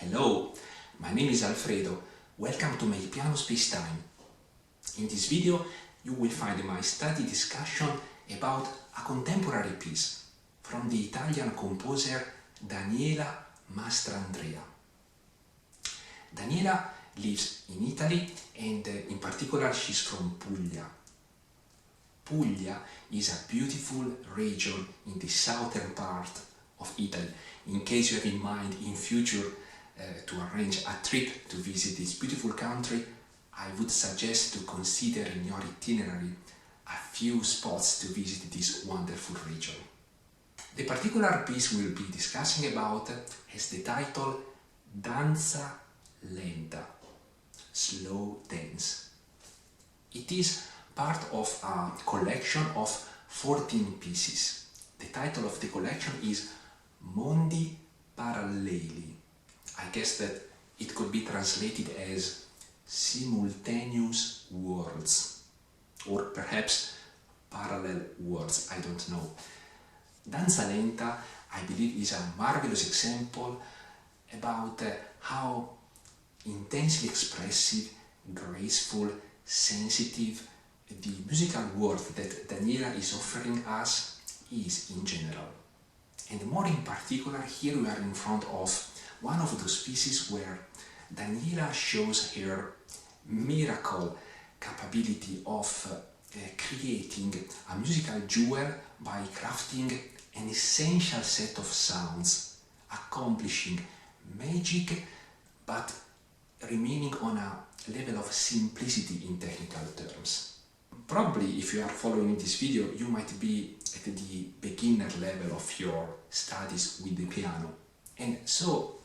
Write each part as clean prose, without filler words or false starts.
Hello, my name is Alfredo. Welcome to my piano spacetime. In this video you will find my study discussion about a contemporary piece from the Italian composer Daniela Mastrandrea. Daniela lives in Italy and in particular she's from Puglia. Puglia is a beautiful region in the southern part of Italy. In case you have in mind in future to arrange a trip to visit this beautiful country, I would suggest to consider in your itinerary a few spots to visit this wonderful region. The particular piece we'll be discussing about has the title Danza Lenta, slow dance. It is part of a collection of 14 pieces. The title of the collection is Mondi Paralleli. I guess that it could be translated as simultaneous worlds, or perhaps parallel worlds, I don't know. Danza Lenta, I believe, is a marvelous example about how intensely expressive, graceful, sensitive the musical world that Daniela is offering us is in general. And more in particular, here we are in front of one of those pieces where Daniela shows her miracle capability of creating a musical jewel by crafting an essential set of sounds, accomplishing magic but remaining on a level of simplicity in technical terms. Probably if you are following this video, you might be at the beginner level of your studies with the piano, and so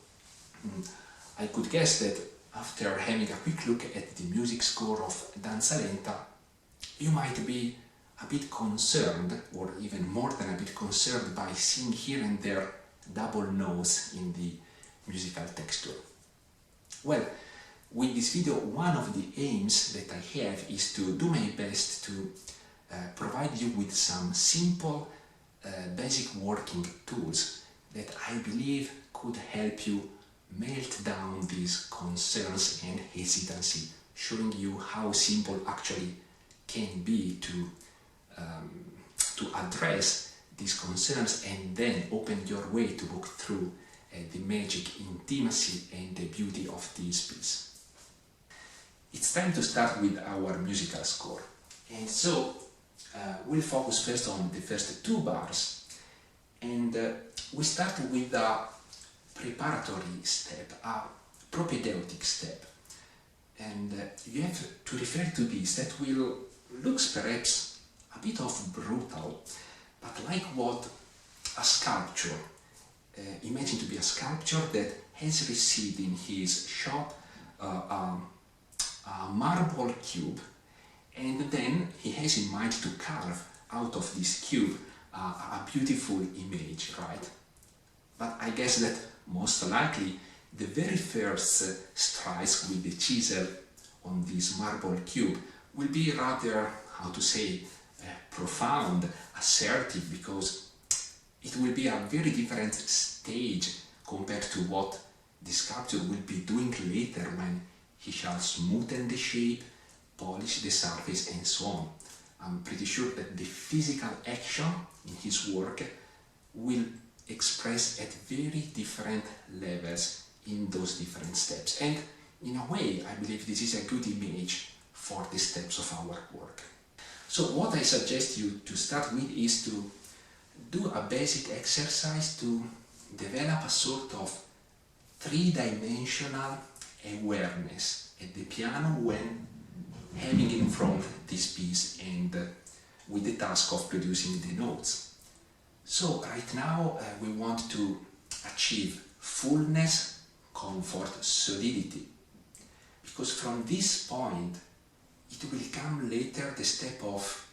I could guess that after having a quick look at the music score of Danza Lenta, you might be a bit concerned, or even more than a bit concerned, by seeing here and there double notes in the musical texture. Well, with this video, one of the aims that I have is to do my best to provide you with some simple basic working tools that I believe could help you melt down these concerns and hesitancy, showing you how simple actually can be to address these concerns and then open your way to walk through the magic, intimacy and the beauty of this piece. It's time to start with our musical score, and so we'll focus first on the first two bars, and we start with a preparatory step, a propedeutic step, and you have to refer to this that will looks perhaps a bit of brutal, but like what a sculpture, imagine to be a sculpture that has received in his shop a marble cube, and then he has in mind to carve out of this cube a beautiful image, right? But I guess that most likely the very first strikes with the chisel on this marble cube will be rather, how to say, profound, assertive, because it will be a very different stage compared to what the sculptor will be doing later when he shall smoothen the shape, polish the surface and so on. I'm pretty sure that the physical action in his work will express at very different levels in those different steps. And in a way, I believe this is a good image for the steps of our work. So what I suggest you to start with is to do a basic exercise to develop a sort of three-dimensional awareness at the piano when having in front this piece and with the task of producing the notes. So right now we want to achieve fullness, comfort, solidity, because from this point it will come later the step of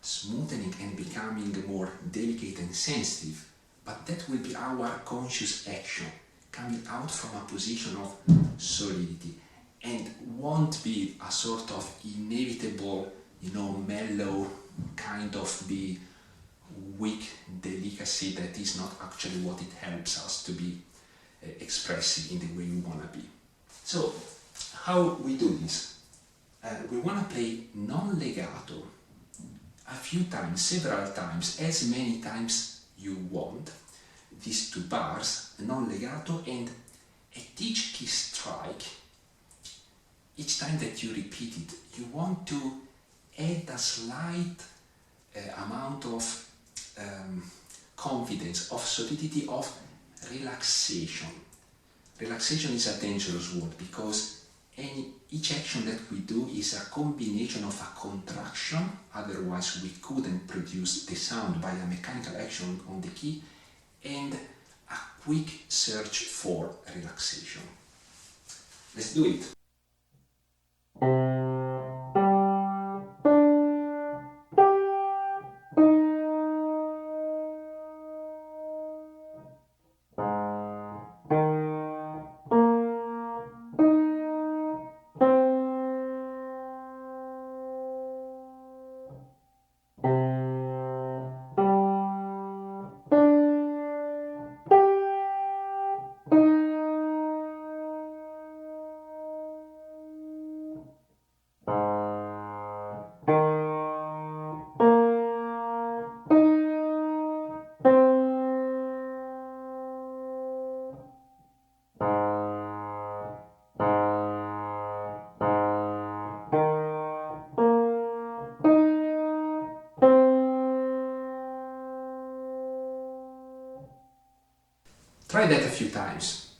smoothening and becoming more delicate and sensitive, but that will be our conscious action coming out from a position of solidity and won't be a sort of inevitable, mellow kind of the weak delicacy that is not actually what it helps us to be expressive in the way we want to be. So how we do this? We want to play non-legato a few times, several times, as many times you want, these two bars, non-legato, and at each key strike, each time that you repeat it, you want to add a slight amount of confidence, of solidity, of relaxation. Relaxation is a dangerous word because each action that we do is a combination of a contraction, otherwise we couldn't produce the sound by a mechanical action on the key, and a quick search for relaxation. Let's do it. Try that a few times.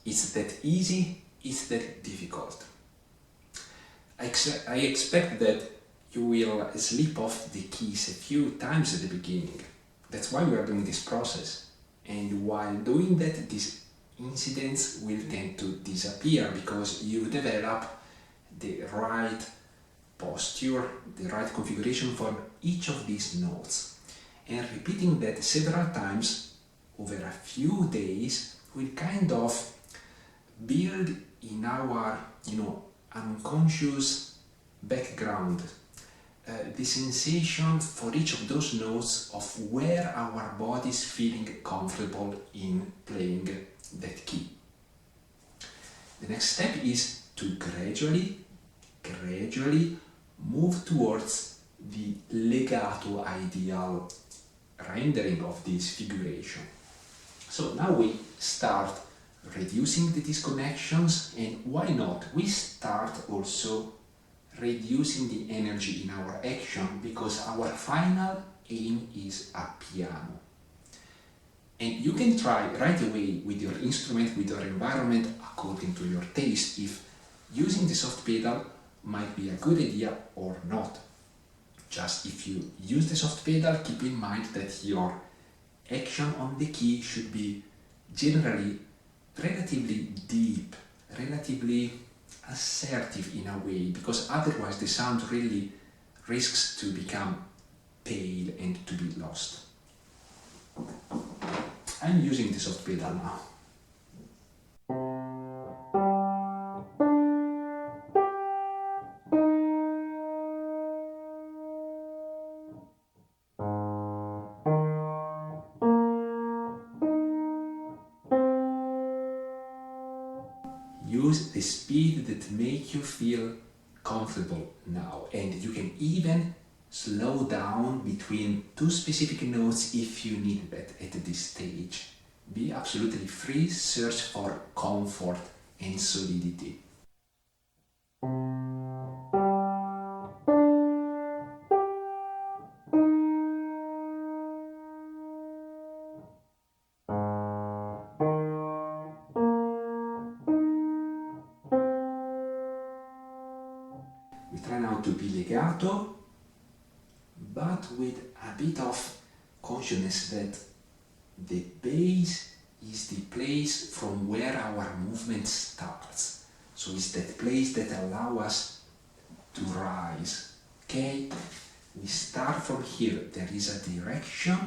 It's that easy, it's that difficult. I expect that you will slip off the keys a few times at the beginning. That's why we are doing this process. And while doing that, these incidents will tend to disappear because you develop the right posture, the right configuration for each of these notes. And repeating that several times over a few days will kind of build in our, unconscious background the sensation for each of those notes of where our body is feeling comfortable in playing that key. The next step is to gradually move towards the legato ideal rendering of this figuration. So now we start reducing the disconnections, and why not? We start also reducing the energy in our action because our final aim is a piano. And you can try right away with your instrument, with your environment, according to your taste, if using the soft pedal might be a good idea or not. Just if you use the soft pedal, keep in mind that your action on the key should be generally relatively deep, relatively assertive in a way, because otherwise the sound really risks to become pale and to be lost. I'm using the soft pedal now. choose the speed that make you feel comfortable now, and you can even slow down between two specific notes if you need that at this stage. Be absolutely free, search for comfort and solidity. We try now to be legato, but with a bit of consciousness that the base is the place from where our movement starts. So it's that place that allows us to rise. Okay? We start from here. There is a direction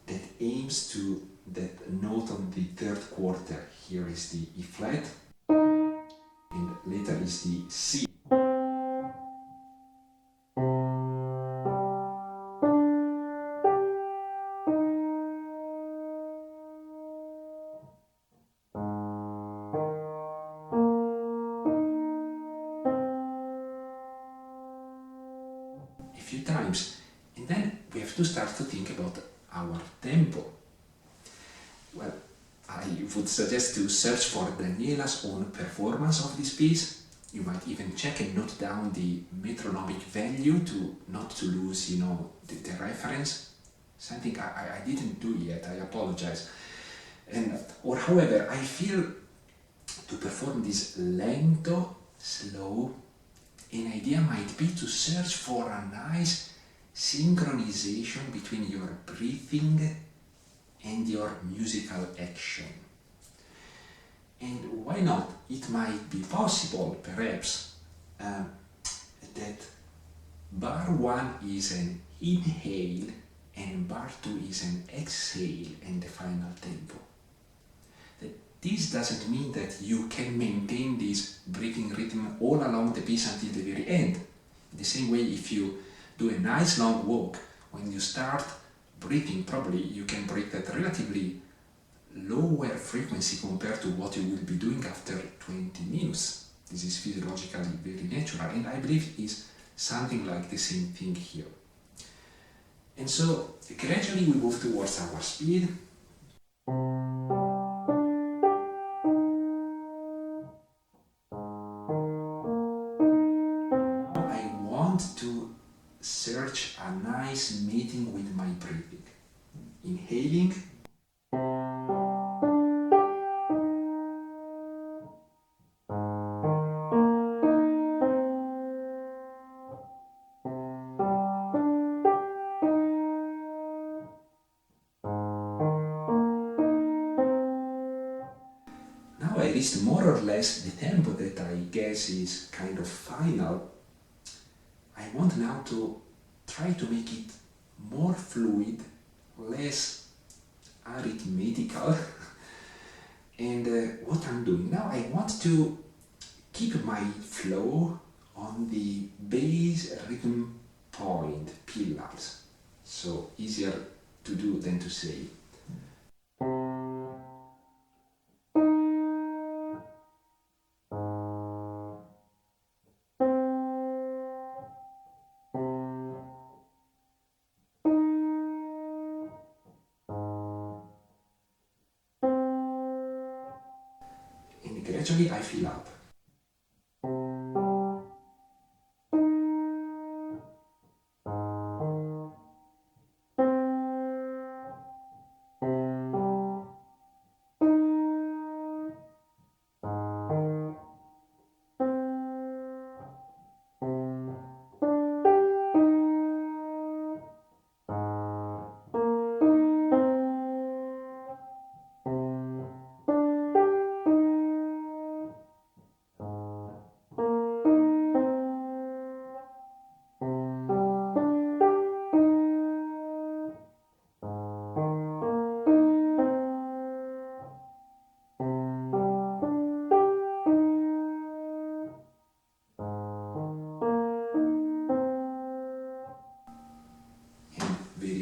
that aims to that note on the third quarter. Here is the E flat, and later is the C. A few times, and then we have to start to think about our tempo. Well, I would suggest to search for Daniela's own performance of this piece. You might even check and note down the metronomic value to not to lose, the reference. Something I didn't do yet, I apologize. However, I feel to perform this lento, slow, an idea might be to search for a nice synchronization between your breathing and your musical action. And why not? It might be possible, perhaps, that bar 1 is an inhale and bar 2 is an exhale in the final tempo. This doesn't mean that you can maintain this breathing rhythm all along the piece until the very end. In the same way, if you do a nice long walk, when you start breathing, probably you can breathe at relatively lower frequency compared to what you will be doing after 20 minutes. This is physiologically very natural, and I believe is something like the same thing here. And so gradually we move towards our speed. To search a nice meeting with my breathing. Inhaling, now I reached more or less the tempo that I guess is kind of final. I want now to try to make it more fluid, less arithmetical. And what I'm doing now, I want to keep my flow on the base rhythm point pillars. So easier to do than to say. Gradually I fill up.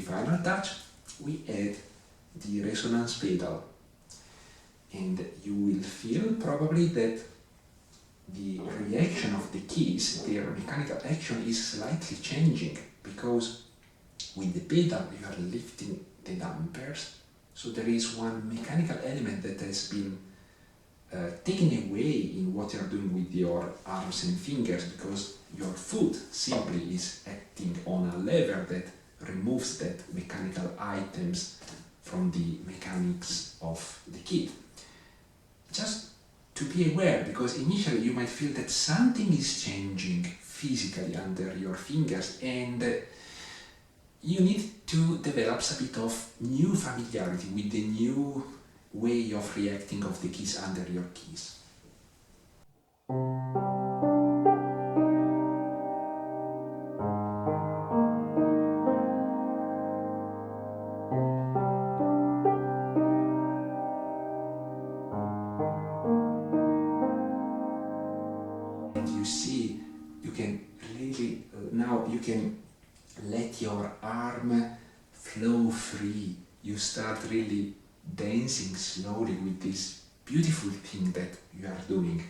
Final touch, we add the resonance pedal, and you will feel probably that the reaction of the keys, their mechanical action is slightly changing, because with the pedal you are lifting the dampers, so there is one mechanical element that has been taken away in what you are doing with your arms and fingers, because your foot simply is acting on a lever that removes that mechanical items from the mechanics of the kit. Just to be aware, because initially you might feel that something is changing physically under your fingers, and you need to develop a bit of new familiarity with the new way of reacting of the keys under your keys. And you see, you can really, now you can let your arm flow free. You start really dancing slowly with this beautiful thing that you are doing.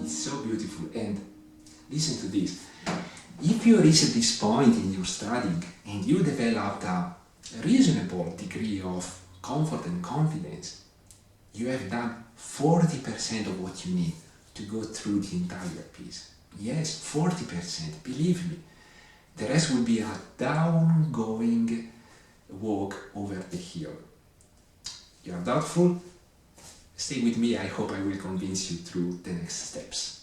It's so beautiful. And listen to this. If you reach this point in your studying and you developed a reasonable degree of comfort and confidence, you have done 40% of what you need to go through the entire piece. Yes, 40%, believe me. The rest will be a down-going walk over the hill. You are doubtful? Stay with me, I hope I will convince you through the next steps.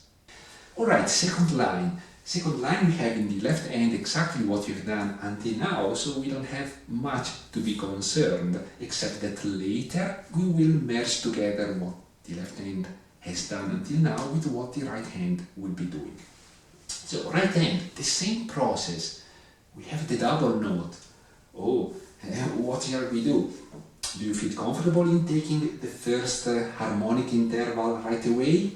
Alright, second line. Second line, we have in the left hand exactly what you've done until now, so we don't have much to be concerned, except that later we will merge together what the left hand has done until now with what the right hand will be doing. So right hand, the same process. We have the double note. Oh, what shall we do? Do you feel comfortable in taking the first harmonic interval right away?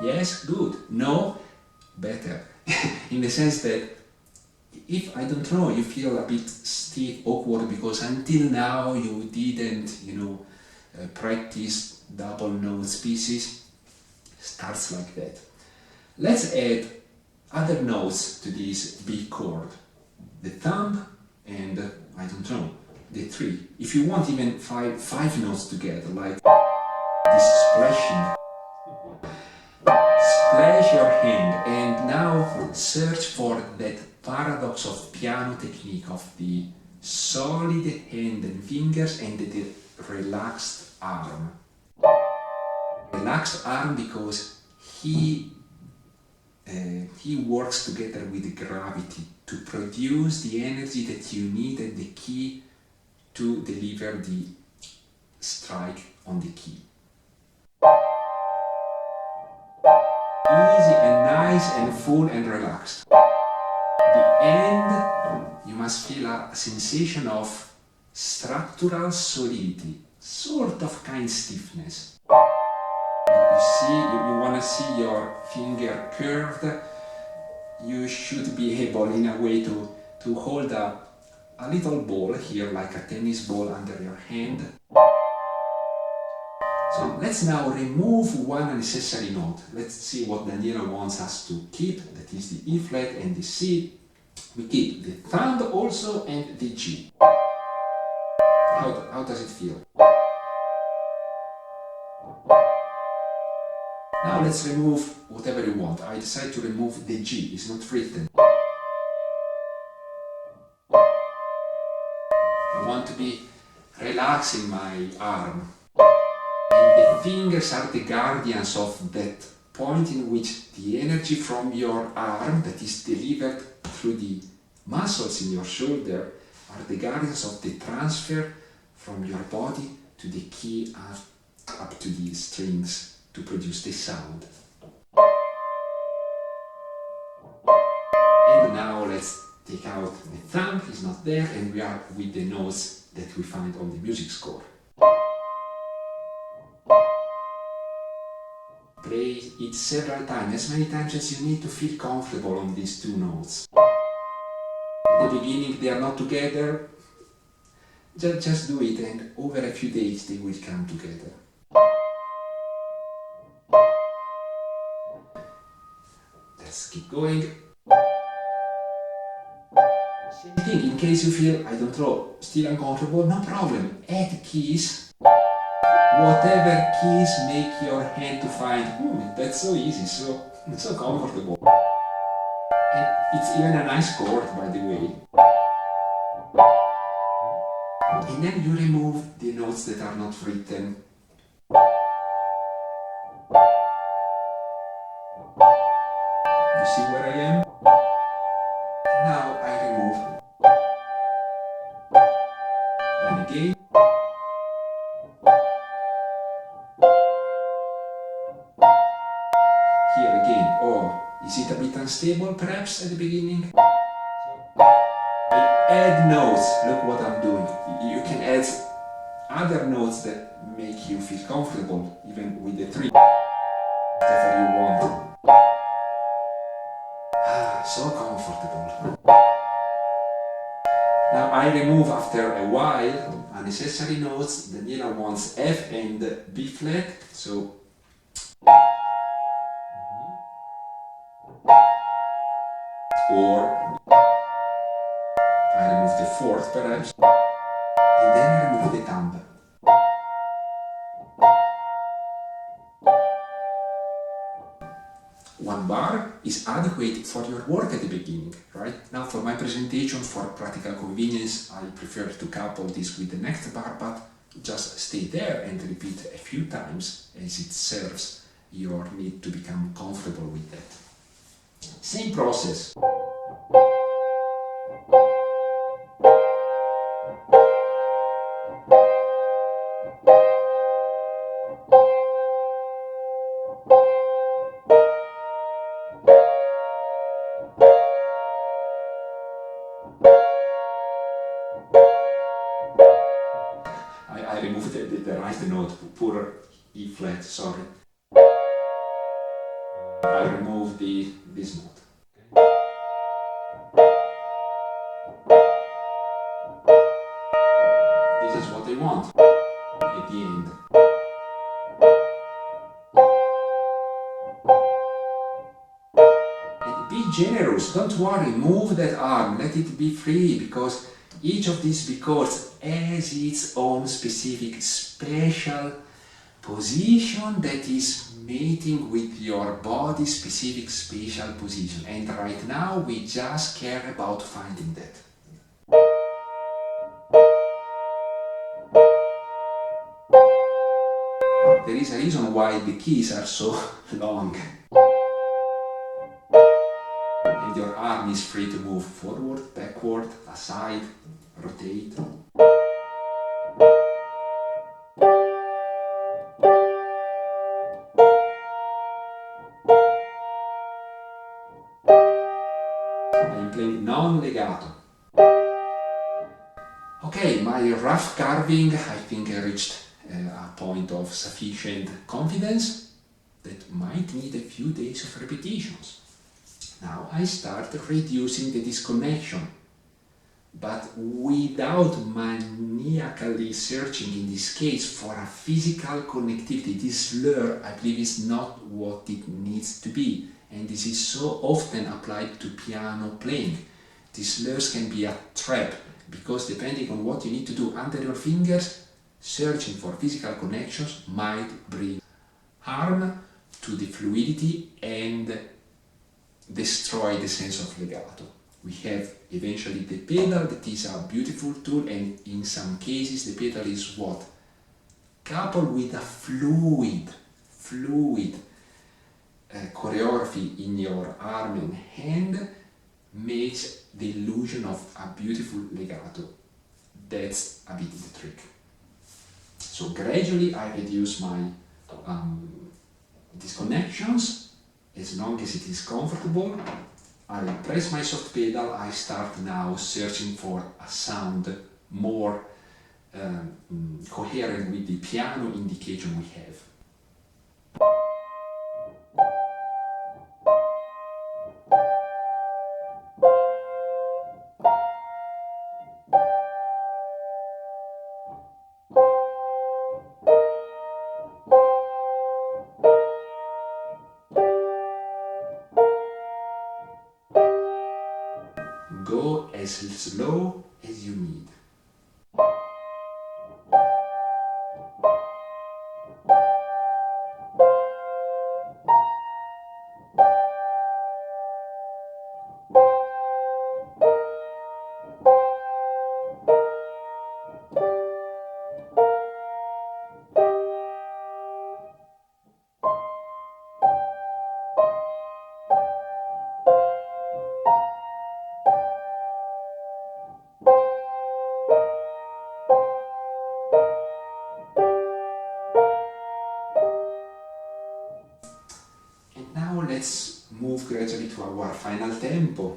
Yes, good. No, better. In the sense that if, I don't know, you feel a bit stiff, awkward, because until now you didn't, practice double note pieces, starts like that. Let's add other notes to this B chord. The thumb and, I don't know, the three. If you want even five notes together, like this splashing. Splash your hand and now search for that paradox of piano technique of the solid hand and fingers and the relaxed arm. Relaxed arm because he works together with gravity to produce the energy that you need at the key to deliver the strike on the key. Easy and nice and full and relaxed. The end, you must feel a sensation of structural solidity, sort of kind stiffness. You want to see your finger curved. You should be able in a way to hold a little ball here, like a tennis ball under your hand. So let's now remove one unnecessary note. Let's see what Daniela wants us to keep, that is the E flat and the C. We keep the thumb also and the G. How does it feel? Now let's remove whatever you want. I decide to remove the G, it's not written. I want to be relaxing my arm. And the fingers are the guardians of that point in which the energy from your arm that is delivered through the muscles in your shoulder are the guardians of the transfer from your body to the key up to the strings to produce the sound. And now let's take out the thumb, it's not there, and we are with the notes that we find on the music score. Play it several times, as many times as you need to feel comfortable on these two notes. At the beginning they are not together, just do it, and over a few days they will come together. Let's keep going. Same thing, in case you feel, I don't know, still uncomfortable, no problem, add keys. Whatever keys make your hand to find, that's so easy, so comfortable. And it's even a nice chord, by the way. And then you remove the notes that are not written. You see where I am? Now I remove. Then again. Here again. Oh, is it a bit unstable perhaps at the beginning? I add notes. Look what I'm doing. You can add other notes that make you feel comfortable, even with the three. Whatever you want. So comfortable. Now I remove after a while unnecessary notes. Daniela wants F and B flat, so or I remove the fourth perhaps, and then I remove the thumb. One bar is adequate for your work at the beginning, right? Now for my presentation, for practical convenience, I prefer to couple this with the next bar, but just stay there and repeat a few times as it serves your need to become comfortable with that. Same process. I removed the right note, poor E flat, sorry. I removed this note. This is what I want at the end. And be generous, don't worry, move that arm, let it be free, because each of these B chords has its own specific special position that is mating with your body specific special position, and right now we just care about finding that. There is a reason why the keys are so long. And your arm is free to move forward, backward, aside, rotate. I'm playing non-legato. Okay, my rough carving, I think I reached a point of sufficient confidence that might need a few days of repetitions. Now I start reducing the disconnection, but without maniacally searching in this case for a physical connectivity. This slur, I believe, is not what it needs to be, and this is so often applied to piano playing. These slurs can be a trap, because depending on what you need to do under your fingers, searching for physical connections might bring harm to the fluidity and destroy the sense of legato. We have eventually the pedal, that is a beautiful tool, and in some cases the pedal is what? Coupled with a fluid choreography in your arm and hand makes the illusion of a beautiful legato. That's a bit the trick. So gradually I reduce my disconnections. As long as it is comfortable, I press my soft pedal. I start now searching for a sound more coherent with the piano indication we have. as slow as you need. And now let's move gradually to our final tempo.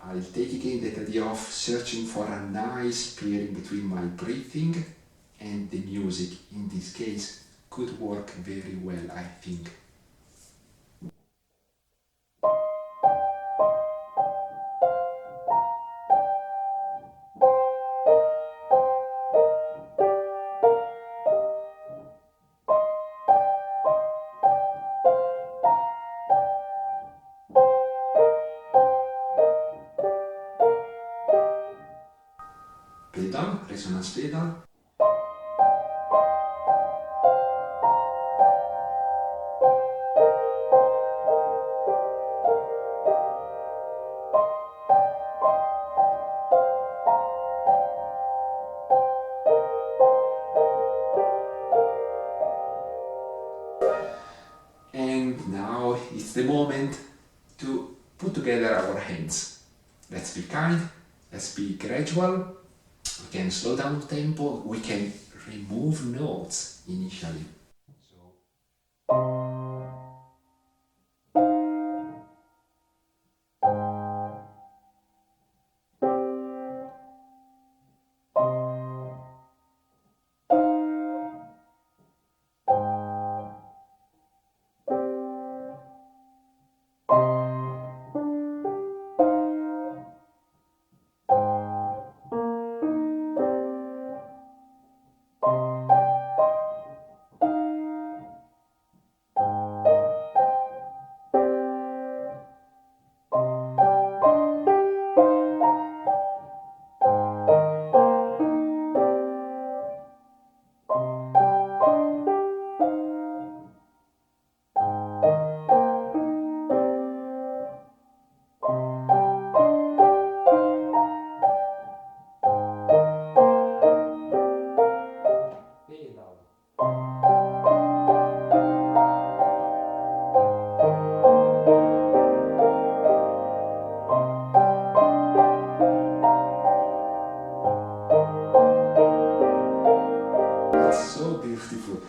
I'll take again that idea of searching for a nice pairing between my breathing and the music. In this case, could work very well, I think. Pedal, resonance pedal. And now it's the moment to put together our hands. Let's be kind, let's be gradual. We can slow down the tempo, we can remove notes initially. So beautiful.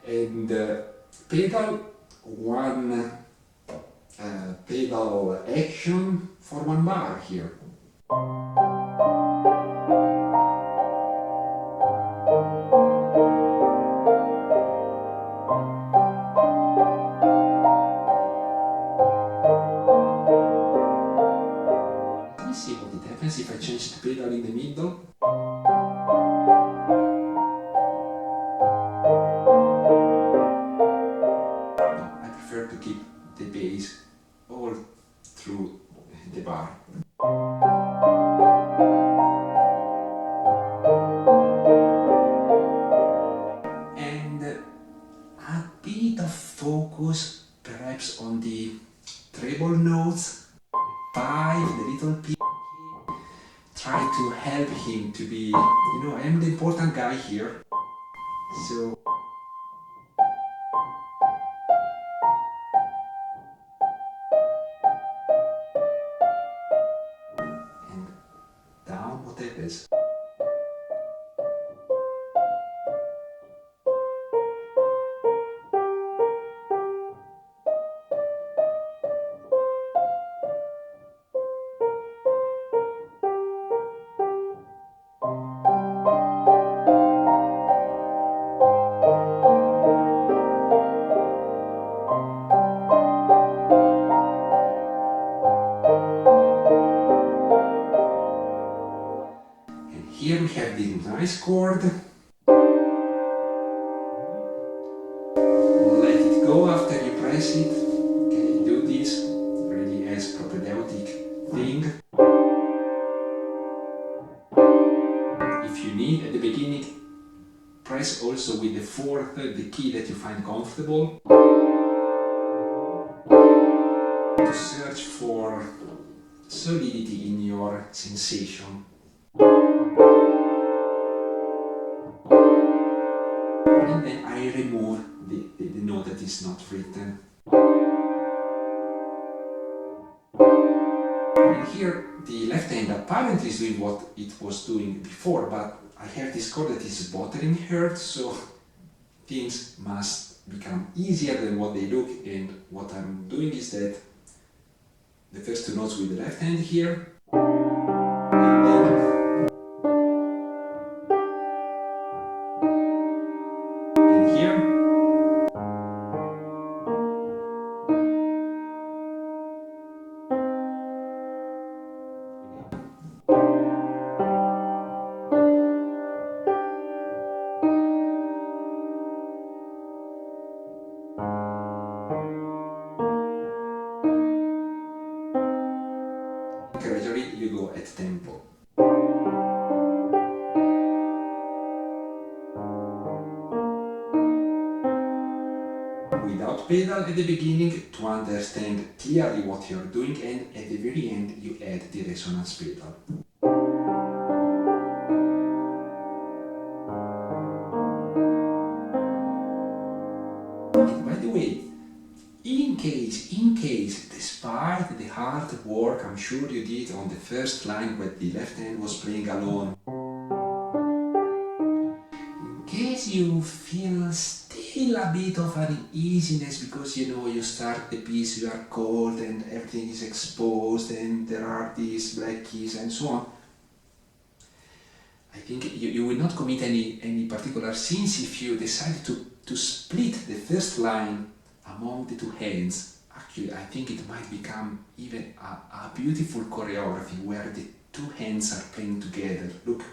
And pedal, one pedal action for one bar here. Let me see what it happens if I change the pedal in the middle. I prefer to keep the bass all through the bar. And a bit of focus perhaps on the treble notes, 5, the little P. Try to help him to be, I'm the important guy here. So and down, what happens? Here we have the nice chord. Let it go after you press it. Okay, do this really as propedeutic thing. press also with the fourth, the key that you find comfortable, to search for solidity in your sensation. And then I remove the note that is not written. And here the left hand apparently is doing what it was doing before, but I have this chord that is bothering her, so things must become easier than what they look, and what I'm doing is that the first two notes with the left hand here, and then in here, gradually you go at tempo. Without pedal at the beginning to understand clearly what you're doing, and at the very end you add the resonance pedal. And by the way, in case, despite the hard work I'm sure you did on the first line where the left hand was playing alone, in case you feel still a bit of uneasiness because you start the piece, you are cold and everything is exposed and there are these black keys and so on, I think you will not commit any particular sins if you decide to split the first line among the two hands. Actually, I think it might become even a beautiful choreography where the two hands are playing together. Look.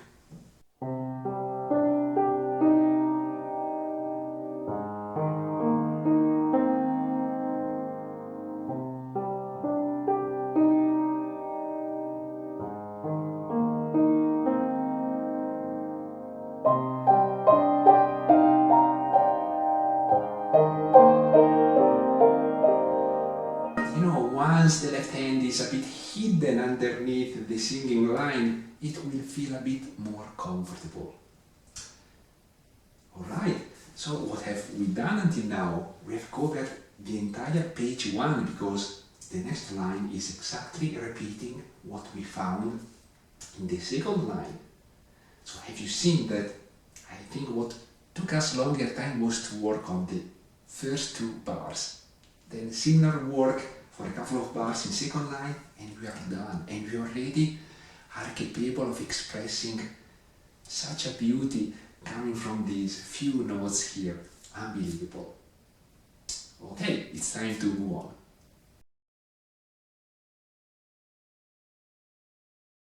Once the left hand is a bit hidden underneath the singing line, it will feel a bit more comfortable. Alright, so what have we done until now? We have covered the entire page 1 because the next line is exactly repeating what we found in the second line. So have you seen that? I think what took us longer time was to work on the first 2 bars. Then similar work for a couple of bars in second line, and we are done. And we already are capable of expressing such a beauty coming from these few notes here. Unbelievable. Okay, it's time to move on.